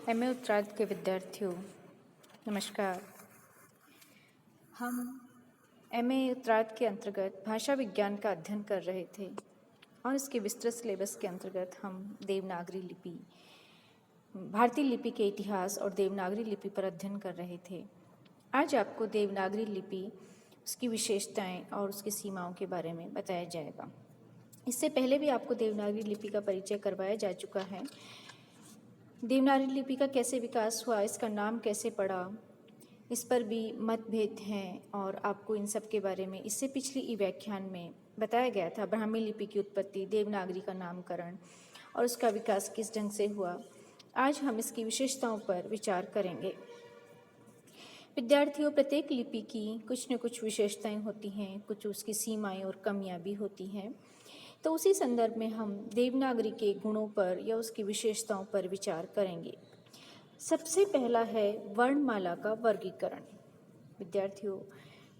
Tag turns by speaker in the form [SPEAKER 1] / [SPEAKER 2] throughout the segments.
[SPEAKER 1] MA उत्तरार्ध के विद्यार्थियों नमस्कार। हम एमए उत्तरार्ध के अंतर्गत भाषा विज्ञान का अध्ययन कर रहे थे और इसके विस्तृत सिलेबस के अंतर्गत हम देवनागरी लिपि, भारतीय लिपि के इतिहास और देवनागरी लिपि पर अध्ययन कर रहे थे। आज आपको देवनागरी लिपि, उसकी विशेषताएं और उसकी सीमाओं के बारे में बताया जाएगा। इससे पहले भी आपको देवनागरी लिपि का परिचय करवाया जा चुका है। देवनागरी लिपि का कैसे विकास हुआ, इसका नाम कैसे पड़ा, इस पर भी मतभेद हैं और आपको इन सब के बारे में इससे पिछली व्याख्यान में बताया गया था। ब्राह्मी लिपि की उत्पत्ति, देवनागरी का नामकरण और उसका विकास किस ढंग से हुआ। आज हम इसकी विशेषताओं पर विचार करेंगे। विद्यार्थियों, प्रत्येक लिपि की कुछ न कुछ विशेषताएं होती हैं, कुछ उसकी सीमाएं और कमियां भी होती हैं। तो उसी संदर्भ में हम देवनागरी के गुणों पर या उसकी विशेषताओं पर विचार करेंगे। सबसे पहला है वर्णमाला का वर्गीकरण। विद्यार्थियों,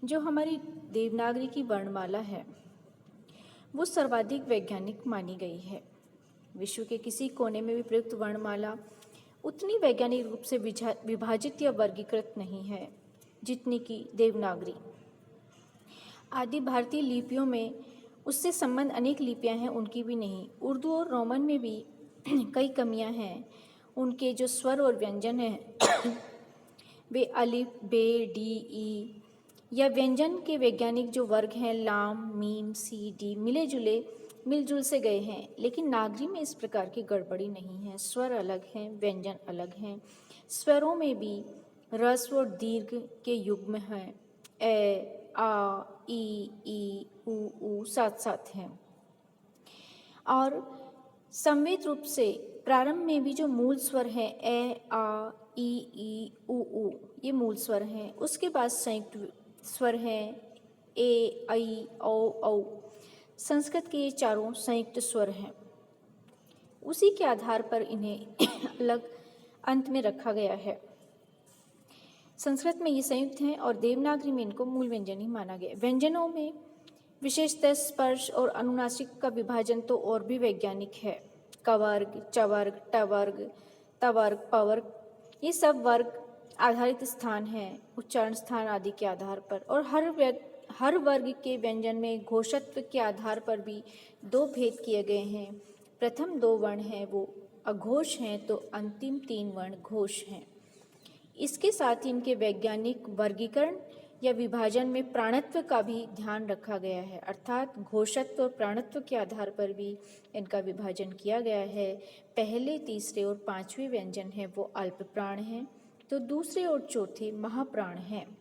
[SPEAKER 1] जो हमारी देवनागरी की वर्णमाला है वो सर्वाधिक वैज्ञानिक मानी गई है। विश्व के किसी कोने में भी प्रयुक्त वर्णमाला उतनी वैज्ञानिक रूप से विभाजित या वर्गीकृत नहीं है जितनी कि देवनागरी। आदि भारतीय लिपियों में उससे संबंध अनेक लिपियां हैं, उनकी भी नहीं। उर्दू और रोमन में भी कई कमियां हैं। उनके जो स्वर और व्यंजन हैं वे अलिफ, बे, डी, ई या व्यंजन के वैज्ञानिक जो वर्ग हैं लाम, मीम, सी, डी मिलजुल से गए हैं। लेकिन नागरी में इस प्रकार की गड़बड़ी नहीं है। स्वर अलग हैं, व्यंजन अलग हैं। स्वरों में भी ह्रस्व और दीर्घ के युग्म हैं। ए, आ, ई, ऊ साथ साथ हैं। और संवेद रूप से प्रारंभ में भी जो मूल स्वर हैं ए, आ, ई, ऊ ये मूल स्वर हैं। उसके बाद संयुक्त स्वर हैं ए, ऐ, औ। संस्कृत के ये चारों संयुक्त स्वर हैं। उसी के आधार पर इन्हें अलग अंत में रखा गया है। संस्कृत में ये संयुक्त हैं और देवनागरी में इनको मूल व्यंजन ही माना गया। व्यंजनों में विशेषतः स्पर्श और अनुनासिक का विभाजन तो और भी वैज्ञानिक है। कवर्ग, चवर्ग, टवर्ग, तवर्ग, पवर्ग ये सब वर्ग आधारित स्थान हैं, उच्चारण स्थान आदि के आधार पर। और हर वर्ग के व्यंजन में घोषत्व के आधार पर भी दो भेद किए गए हैं। प्रथम दो वर्ण हैं वो अघोष हैं, तो अंतिम तीन वर्ण घोष हैं। इसके साथ ही इनके वैज्ञानिक वर्गीकरण या विभाजन में प्राणत्व का भी ध्यान रखा गया है, अर्थात घोषत्व और प्राणत्व के आधार पर भी इनका विभाजन किया गया है। पहले, तीसरे और पांचवें व्यंजन हैं वो अल्प प्राण हैं, तो दूसरे और चौथे महाप्राण हैं।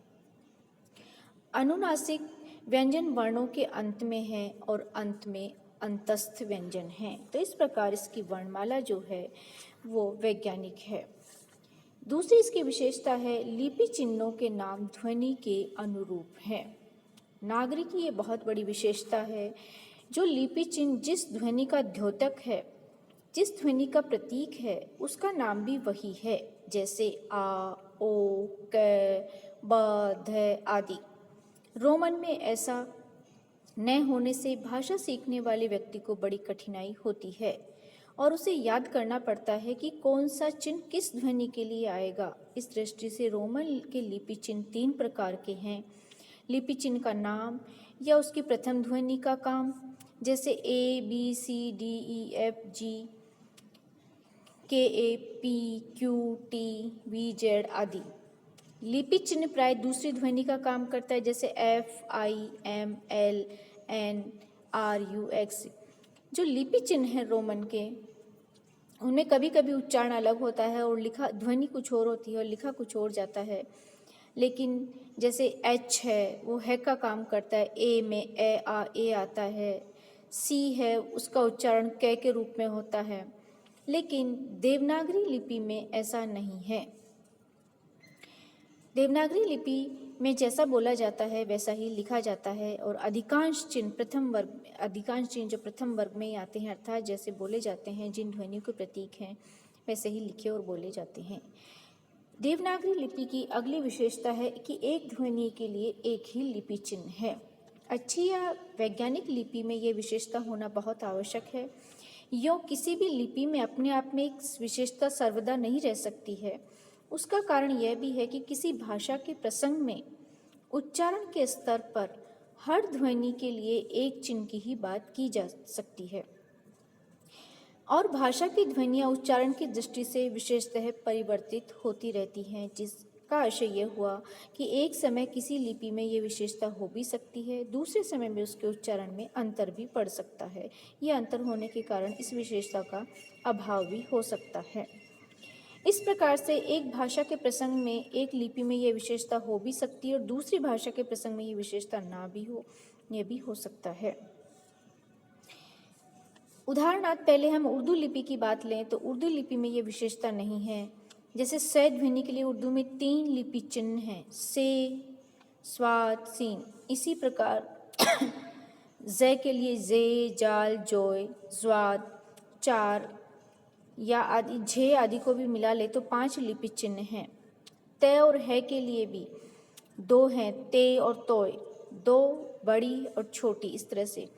[SPEAKER 1] अनुनासिक व्यंजन वर्णों के अंत में है और अंत में अंतस्थ व्यंजन हैं। तो इस प्रकार इसकी वर्णमाला जो है वो वैज्ञानिक है। दूसरी इसकी विशेषता है लिपि चिन्हों के नाम ध्वनि के अनुरूप हैं। नागरी की ये बहुत बड़ी विशेषता है। जो लिपि चिन्ह जिस ध्वनि का द्योतक है, जिस ध्वनि का प्रतीक है, उसका नाम भी वही है। जैसे आ, ओ, क, ब, ध आदि। रोमन में ऐसा न होने से भाषा सीखने वाले व्यक्ति को बड़ी कठिनाई होती है और उसे याद करना पड़ता है कि कौन सा चिन्ह किस ध्वनि के लिए आएगा। इस दृष्टि से रोमन के लिपि चिन्ह तीन प्रकार के हैं। लिपि चिन्ह का नाम या उसकी प्रथम ध्वनि का काम, जैसे A, B, C, D, E, F, G, K, A, P, Q, T, V, Z आदि। लिपि चिन्ह प्राय दूसरी ध्वनि का काम करता है, जैसे F, I, M, L, N, R, U, X. जो लिपि चिन्ह हैं रोमन के, उनमें कभी कभी उच्चारण अलग होता है और लिखा ध्वनि कुछ और होती है और लिखा कुछ और जाता है। लेकिन जैसे एच है वो है का काम करता है, ए में ए, आ, ए आता है। सी है उसका उच्चारण क के रूप में होता है। लेकिन देवनागरी लिपि में ऐसा नहीं है। देवनागरी लिपि में जैसा बोला जाता है वैसा ही लिखा जाता है और अधिकांश चिन्ह जो प्रथम वर्ग में ही आते हैं, अर्थात जैसे बोले जाते हैं, जिन ध्वनियों के प्रतीक हैं वैसे ही लिखे और बोले जाते हैं। देवनागरी लिपि की अगली विशेषता है कि एक ध्वनि के लिए एक ही लिपि चिन्ह है। अच्छी या वैज्ञानिक लिपि में ये विशेषता होना बहुत आवश्यक है। यों किसी भी लिपि में अपने आप में एक विशेषता सर्वदा नहीं रह सकती है। उसका कारण यह भी है कि किसी भाषा के प्रसंग में उच्चारण के स्तर पर हर ध्वनि के लिए एक चिन्ह की ही बात की जा सकती है और भाषा की ध्वनियाँ उच्चारण की दृष्टि से विशेषतः परिवर्तित होती रहती हैं, जिसका आशय यह हुआ कि एक समय किसी लिपि में ये विशेषता हो भी सकती है, दूसरे समय में उसके उच्चारण में अंतर भी पड़ सकता है। यह अंतर होने के कारण इस विशेषता का अभाव भी हो सकता है। इस प्रकार से एक भाषा के प्रसंग में एक लिपि में यह विशेषता हो भी सकती है और दूसरी भाषा के प्रसंग में ये विशेषता ना भी हो, यह भी हो सकता है। उदाहरणार्थ पहले हम उर्दू लिपि की बात लें तो उर्दू लिपि में ये विशेषता नहीं है। जैसे स ध्वनि के लिए उर्दू में 3 लिपि चिन्ह हैं, से, स्वाद, सीन। इसी प्रकार ज़ के लिए जे, जाल, जोय, ज्वाद, चार या आदि, झे आदि को भी मिला ले तो 5 लिपि चिन्ह हैं। तय और है के लिए भी 2 हैं, ते और तोय, 2 बड़ी और छोटी। इस तरह से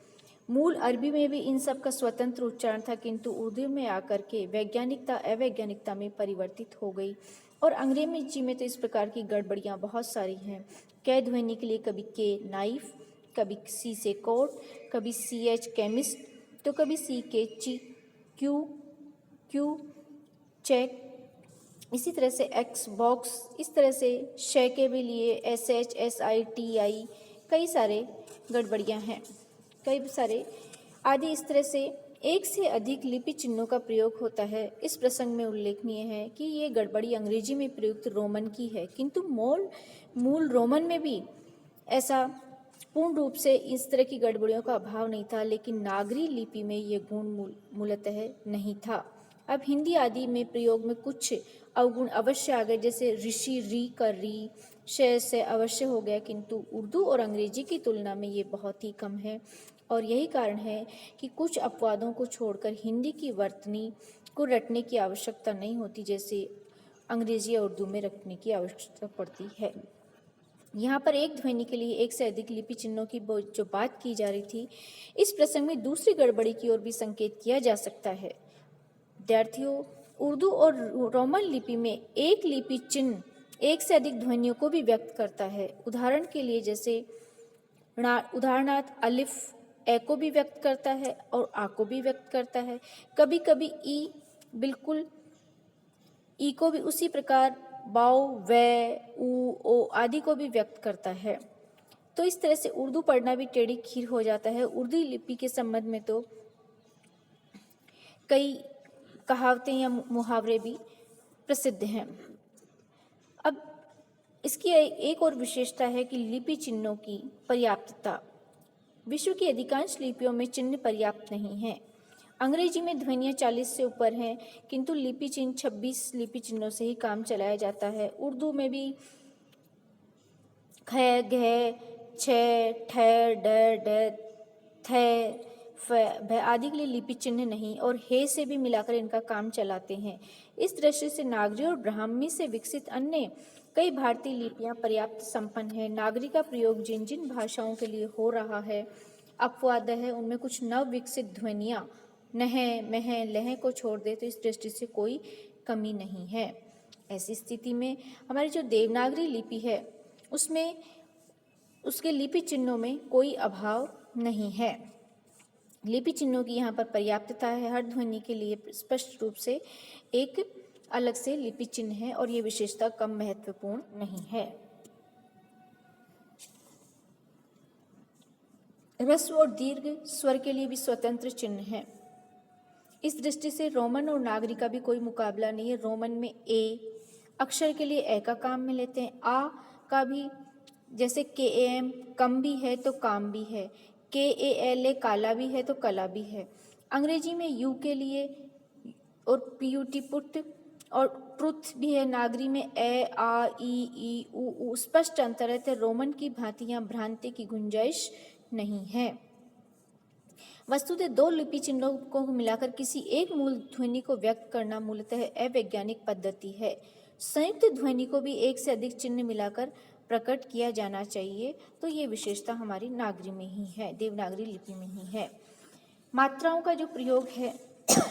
[SPEAKER 1] मूल अरबी में भी इन सब का स्वतंत्र उच्चारण था, किंतु उर्दू में आकर के वैज्ञानिकता अवैज्ञानिकता में परिवर्तित हो गई और अंग्रेजी में तो इस प्रकार की गड़बड़ियाँ बहुत सारी हैं। कै ध्वनि के लिए कभी के नाइफ, कभी सी से कोट, कभी सी एच केमिस्ट, तो कभी सी के ची, क्यू चेक, इसी तरह से एक्स बॉक्स। इस तरह से शय के भी लिए S H, S I, T I, कई सारे गड़बड़ियाँ हैं, कई सारे आदि। इस तरह से एक से अधिक लिपि चिन्हों का प्रयोग होता है। इस प्रसंग में उल्लेखनीय है कि ये गड़बड़ी अंग्रेजी में प्रयुक्त रोमन की है, किंतु मूल रोमन में भी ऐसा पूर्ण रूप से इस तरह की गड़बड़ियों का अभाव नहीं था, लेकिन नागरी लिपि में ये गुण मूलतः नहीं था। अब हिंदी आदि में प्रयोग में कुछ अवगुण अवश्य आ गए, जैसे ऋषि, री का री, शय से अवश्य हो गया, किंतु उर्दू और अंग्रेजी की तुलना में ये बहुत ही कम है और यही कारण है कि कुछ अपवादों को छोड़कर हिंदी की वर्तनी को रटने की आवश्यकता नहीं होती, जैसे अंग्रेजी या उर्दू में रटने की आवश्यकता पड़ती है। यहाँ पर एक ध्वनि के लिए एक से अधिक लिपि चिन्हों की जो बात की जा रही थी, इस प्रसंग में दूसरी गड़बड़ी की ओर भी संकेत किया जा सकता है। विद्यार्थियों, उर्दू और रोमन लिपि में एक लिपि चिन्ह एक से अधिक ध्वनियों को भी व्यक्त करता है। उदाहरण के लिए जैसे उदाहरणार्थ अलिफ ए को भी व्यक्त करता है और आ को भी व्यक्त करता है। कभी कभी ई, बिल्कुल ई को भी उसी प्रकार बाओ, वे, ऊ, ओ आदि को भी व्यक्त करता है। तो इस तरह से उर्दू पढ़ना भी टेढ़ी खीर हो जाता है। उर्दू लिपि के संबंध में तो कई कहावतें या मुहावरे भी प्रसिद्ध हैं। अब इसकी एक और विशेषता है कि लिपि चिन्हों की पर्याप्तता। विश्व की अधिकांश लिपियों में चिन्ह पर्याप्त नहीं है। अंग्रेजी में ध्वनियाँ 40 से ऊपर हैं, किंतु लिपि चिन्ह 26 लिपि चिन्हों से ही काम चलाया जाता है। उर्दू में भी ख, घ, छ, ठ, ड, थ, फ आदि के लिए लिपि चिन्ह नहीं और हे से भी मिलाकर इनका काम चलाते हैं। इस दृष्टि से नागरी और ब्राह्मी से विकसित अन्य कई भारतीय लिपियां पर्याप्त संपन्न है। नागरी का प्रयोग जिन जिन भाषाओं के लिए हो रहा है, अपवाद है, उनमें कुछ नव विकसित ध्वनियां नह, मह, लह को छोड़ दे तो इस दृष्टि से कोई कमी नहीं है। ऐसी स्थिति में हमारी जो देवनागरी लिपि है उसमें उसके लिपि चिन्हों में कोई अभाव नहीं है। लिपि चिन्हों की यहाँ पर पर्याप्तता है। हर ध्वनि के लिए स्पष्ट रूप से एक अलग से लिपि चिन्ह है और ये विशेषता कम महत्वपूर्ण नहीं है। ह्रस्व और दीर्घ स्वर के लिए भी स्वतंत्र चिन्ह है। इस दृष्टि से रोमन और नागरी का भी कोई मुकाबला नहीं है। रोमन में ए अक्षर के लिए ए का काम में लेते हैं। आ का भी जैसे के एम कम भी है तो काम भी है, के ए एल ए काला भी है तो कला भी है। अंग्रेजी में यू के लिए और पीयूटी पुट और ट्रुथ भी है। नागरी में ए, आ, ई, ऊ स्पष्ट अंतर है। तो रोमन की भांति यहाँ भ्रांति की गुंजाइश नहीं है। वस्तुतः दो लिपि चिन्हों को मिलाकर किसी एक मूल ध्वनि को व्यक्त करना मूलतः अवैज्ञानिक पद्धति है। संयुक्त ध्वनि को भी एक से अधिक चिन्ह मिलाकर प्रकट किया जाना चाहिए, तो ये विशेषता हमारी नागरी में ही है, देवनागरी लिपि में ही है। मात्राओं का जो प्रयोग है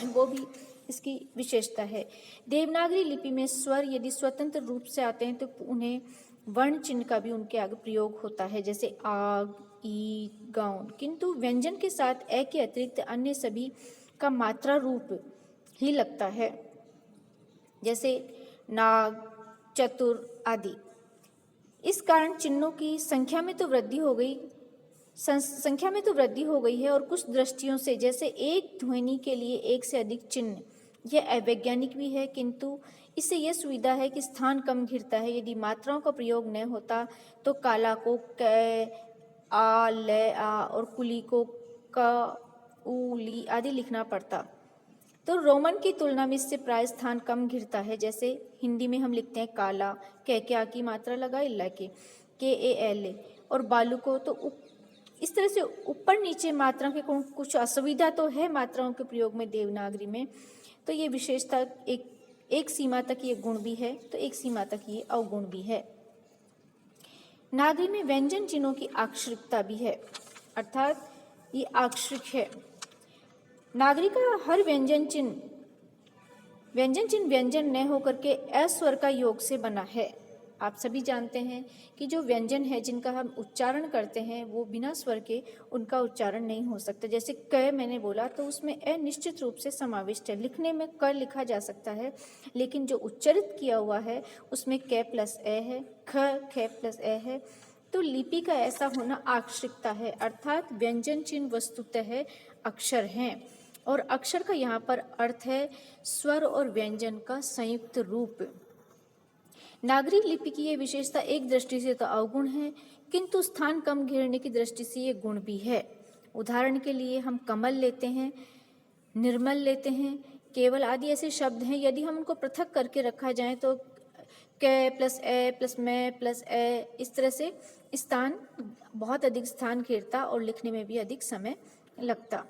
[SPEAKER 1] वो भी इसकी विशेषता है। देवनागरी लिपि में स्वर यदि स्वतंत्र रूप से आते हैं तो उन्हें वर्ण चिन्ह का भी उनके आगे प्रयोग होता है, जैसे आग, ई, गाउन। किंतु व्यंजन के साथ ए के अतिरिक्त अन्य सभी का मात्रा रूप ही लगता है, जैसे नाग, चतुर आदि। इस कारण चिन्हों की संख्या में तो वृद्धि हो गई है और कुछ दृष्टियों से, जैसे एक ध्वनि के लिए एक से अधिक चिन्ह, यह अवैज्ञानिक भी है। किंतु इससे यह सुविधा है कि स्थान कम घिरता है। यदि मात्राओं का प्रयोग न होता तो काला को क, आ, ल, आ और कुली को क, उ, ली आदि लिखना पड़ता। तो रोमन की तुलना में इससे प्राय स्थान कम घिरता है। जैसे हिंदी में हम लिखते हैं काला, के आ की मात्रा लगाए, ल के ए एल, और बालू को तो इस तरह से ऊपर नीचे मात्रा के कुछ असुविधा तो है मात्राओं के प्रयोग में देवनागरी में। तो ये विशेषता एक सीमा तक ये गुण भी है, तो एक सीमा तक ये अवगुण भी है। नागरी में व्यंजन चिन्हों की आक्षरिकता भी है, अर्थात ये आक्षरिक है। नागरी का हर व्यंजन चिन्ह व्यंजन न होकर के अस्वर का योग से बना है। आप सभी जानते हैं कि जो व्यंजन है जिनका हम उच्चारण करते हैं वो बिना स्वर के उनका उच्चारण नहीं हो सकता। जैसे क मैंने बोला तो उसमें ए निश्चित रूप से समाविष्ट है। लिखने में क लिखा जा सकता है, लेकिन जो उच्चारित किया हुआ है उसमें क प्लस ए है, ख प्लस ए है। तो लिपि का ऐसा होना आक्षरिकता है, अर्थात व्यंजन चिन्ह वस्तुतः अक्षर हैं और अक्षर का यहाँ पर अर्थ है स्वर और व्यंजन का संयुक्त रूप। नागरी लिपि की ये विशेषता एक दृष्टि से तो अवगुण है, किंतु स्थान कम घेरने की दृष्टि से ये गुण भी है। उदाहरण के लिए हम कमल लेते हैं, निर्मल लेते हैं, केवल आदि ऐसे शब्द हैं। यदि हम उनको पृथक करके रखा जाए तो क प्लस ए प्लस मैं प्लस ए, इस तरह से स्थान बहुत अधिक स्थान घेरता और लिखने में भी अधिक समय लगता।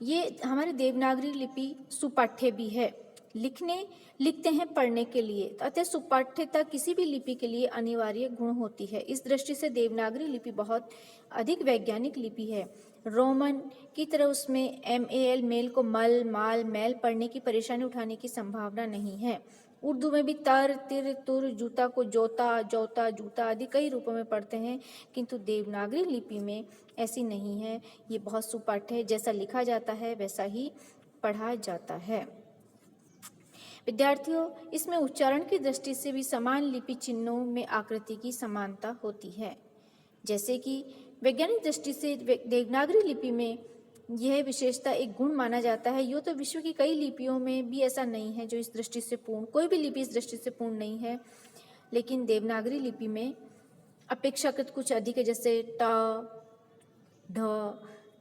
[SPEAKER 1] ये हमारी देवनागरी लिपि सुपाठ्य भी है, लिखते हैं पढ़ने के लिए, अतः सुपाठ्यता किसी भी लिपि के लिए अनिवार्य गुण होती है। इस दृष्टि से देवनागरी लिपि बहुत अधिक वैज्ञानिक लिपि है। रोमन की तरह उसमें MAL मेल को मल, माल, मैल पढ़ने की परेशानी उठाने की संभावना नहीं है। उर्दू में भी तर, तिर, तुर, जूता को जोता, जौता, जूता आदि कई रूपों में पढ़ते हैं, किंतु देवनागरी लिपि में ऐसी नहीं है। ये बहुत सुपाठ्य है, जैसा लिखा जाता है वैसा ही पढ़ा जाता है। विद्यार्थियों, इसमें उच्चारण की दृष्टि से भी समान लिपि चिन्हों में आकृति की समानता होती है। जैसे कि वैज्ञानिक दृष्टि से देवनागरी लिपि में यह विशेषता एक गुण माना जाता है। यूँ तो विश्व की कई लिपियों में भी ऐसा नहीं है जो इस दृष्टि से पूर्ण, कोई भी लिपि इस दृष्टि से पूर्ण नहीं है, लेकिन देवनागरी लिपि में अपेक्षाकृत कुछ अधिक है। जैसे ट, ढ,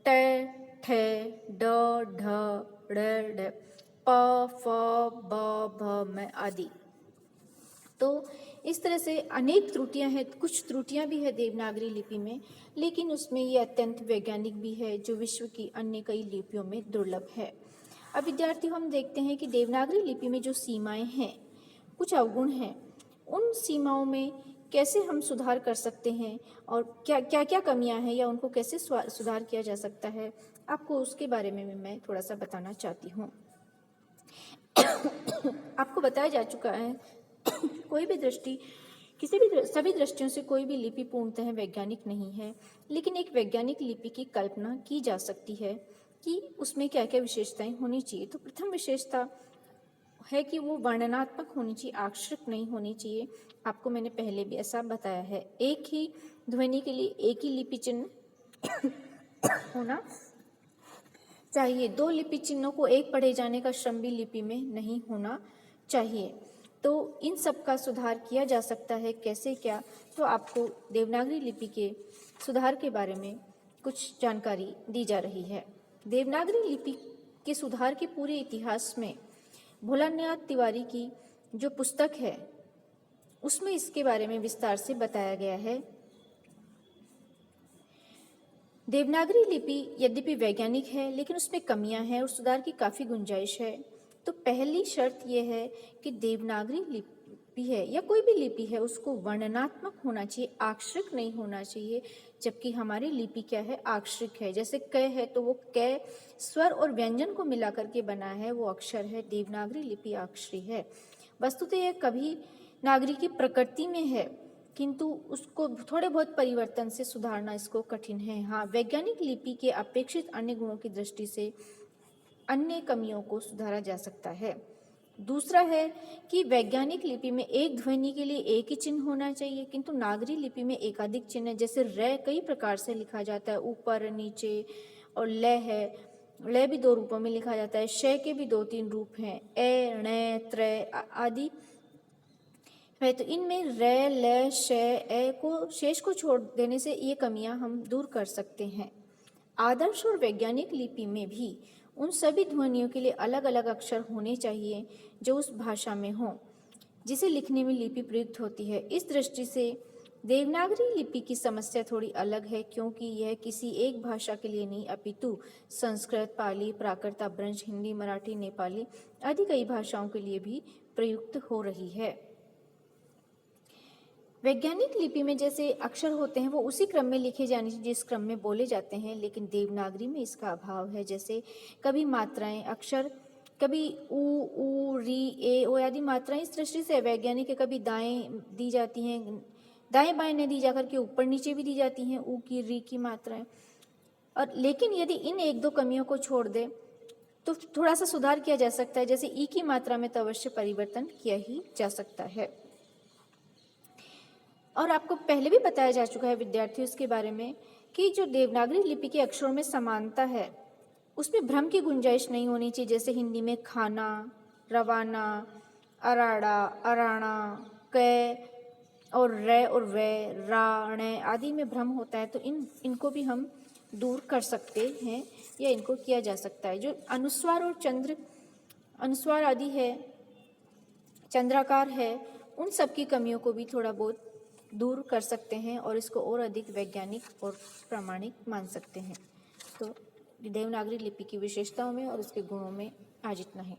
[SPEAKER 1] ट, ठ, ड, ढ, ड़, ढ, प, फ, ब, भ, म आदि। तो इस तरह से अनेक त्रुटियां हैं, कुछ त्रुटियां भी है देवनागरी लिपि में, लेकिन उसमें ये अत्यंत वैज्ञानिक भी है जो विश्व की अन्य कई लिपियों में दुर्लभ है। अब विद्यार्थियों, हम देखते हैं कि देवनागरी लिपि में जो सीमाएं हैं, कुछ अवगुण हैं, उन सीमाओं में कैसे हम सुधार कर सकते हैं और क्या क्या कमियां हैं या उनको कैसे सुधार किया जा सकता है, आपको उसके बारे में मैं थोड़ा सा बताना चाहती हूँ। आपको बताया जा चुका है कोई भी दृष्टि सभी दृष्टियों से कोई भी लिपि पूर्णतः वैज्ञानिक नहीं है, लेकिन एक वैज्ञानिक लिपि की कल्पना की जा सकती है कि उसमें क्या क्या विशेषताएं होनी चाहिए। तो प्रथम विशेषता है कि वो वर्णनात्मक होनी चाहिए, अक्षरिक नहीं होनी चाहिए। आपको मैंने पहले भी ऐसा बताया है। एक ही ध्वनि के लिए एक ही लिपि चिन्ह होना चाहिए। दो लिपि चिन्हों को एक पढ़े जाने का श्रम भी लिपि में नहीं होना चाहिए। तो इन सब का सुधार किया जा सकता है, कैसे क्या, तो आपको देवनागरी लिपि के सुधार के बारे में कुछ जानकारी दी जा रही है। देवनागरी लिपि के सुधार के पूरे इतिहास में भोलानाथ तिवारी की जो पुस्तक है उसमें इसके बारे में विस्तार से बताया गया है। देवनागरी लिपि यद्यपि वैज्ञानिक है, लेकिन उसमें कमियां हैं और सुधार की काफ़ी गुंजाइश है। तो पहली शर्त यह है कि देवनागरी भी है या कोई भी लिपि है उसको वर्णनात्मक होना चाहिए, अक्षरिक नहीं होना चाहिए। जबकि हमारी लिपि क्या है, अक्षरिक है। जैसे क है तो वो क स्वर और व्यंजन को मिला करके बना है, वो अक्षर है। देवनागरी लिपि अक्षरी है। वस्तुतः यह कभी नागरी की प्रकृति में है, किंतु उसको थोड़े बहुत परिवर्तन से सुधारना इसको कठिन है। हाँ, वैज्ञानिक लिपि के अपेक्षित अन्य गुणों की दृष्टि से अन्य कमियों को सुधारा जा सकता है। दूसरा है कि वैज्ञानिक लिपि में एक ध्वनि के लिए एक ही चिन्ह होना चाहिए, किंतु नागरी लिपि में एकाधिक चिन्ह, जैसे र कई प्रकार से लिखा जाता है, ऊपर नीचे, और ल है, ल भी 2 रूपों में लिखा जाता है, श के भी 2-3 रूप हैं, ए, ण, त्र आदि है। तो इनमें र, ल, श, ए को शेष को छोड़ देने से ये कमियां हम दूर कर सकते हैं। आदर्श और वैज्ञानिक लिपि में भी उन सभी ध्वनियों के लिए अलग अलग अक्षर होने चाहिए जो उस भाषा में हों जिसे लिखने में लिपि प्रयुक्त होती है। इस दृष्टि से देवनागरी लिपि की समस्या थोड़ी अलग है, क्योंकि यह किसी एक भाषा के लिए नहीं अपितु संस्कृत, पाली, प्राकृत, अपभ्रंश, हिंदी, मराठी, नेपाली आदि कई भाषाओं के लिए भी प्रयुक्त हो रही है। वैज्ञानिक लिपि में जैसे अक्षर होते हैं वो उसी क्रम में लिखे जाने चाहिए जिस क्रम में बोले जाते हैं, लेकिन देवनागरी में इसका अभाव है। जैसे कभी मात्राएं, अक्षर कभी ऊ, री, ए, ओ आदि मात्राएं इस दृष्टि से वैज्ञानिक है, कभी दाएं दी जाती हैं, दाएं बाएं नहीं दी जाकर के ऊपर नीचे भी दी जाती हैं ऊ की, री की मात्राएं। और लेकिन यदि इन 1-2 कमियों को छोड़ दे तो थोड़ा सा सुधार किया जा सकता है। जैसे ई की मात्रा में तो अवश्य परिवर्तन किया ही जा सकता है। और आपको पहले भी बताया जा चुका है विद्यार्थियों इसके बारे में कि जो देवनागरी लिपि के अक्षरों में समानता है उसमें भ्रम की गुंजाइश नहीं होनी चाहिए। जैसे हिंदी में खाना, रवाना, अराड़ा, अराणा, कै और रे और वे, रा, णे आदि में भ्रम होता है, तो इनको भी हम दूर कर सकते हैं या इनको किया जा सकता है। जो अनुस्वार और चंद्र अनुस्वार आदि है, चंद्राकार है, उन सब की कमियों को भी थोड़ा बहुत दूर कर सकते हैं और इसको और अधिक वैज्ञानिक और प्रामाणिक मान सकते हैं। तो देवनागरी लिपि की विशेषताओं में और उसके गुणों में आज इतना है।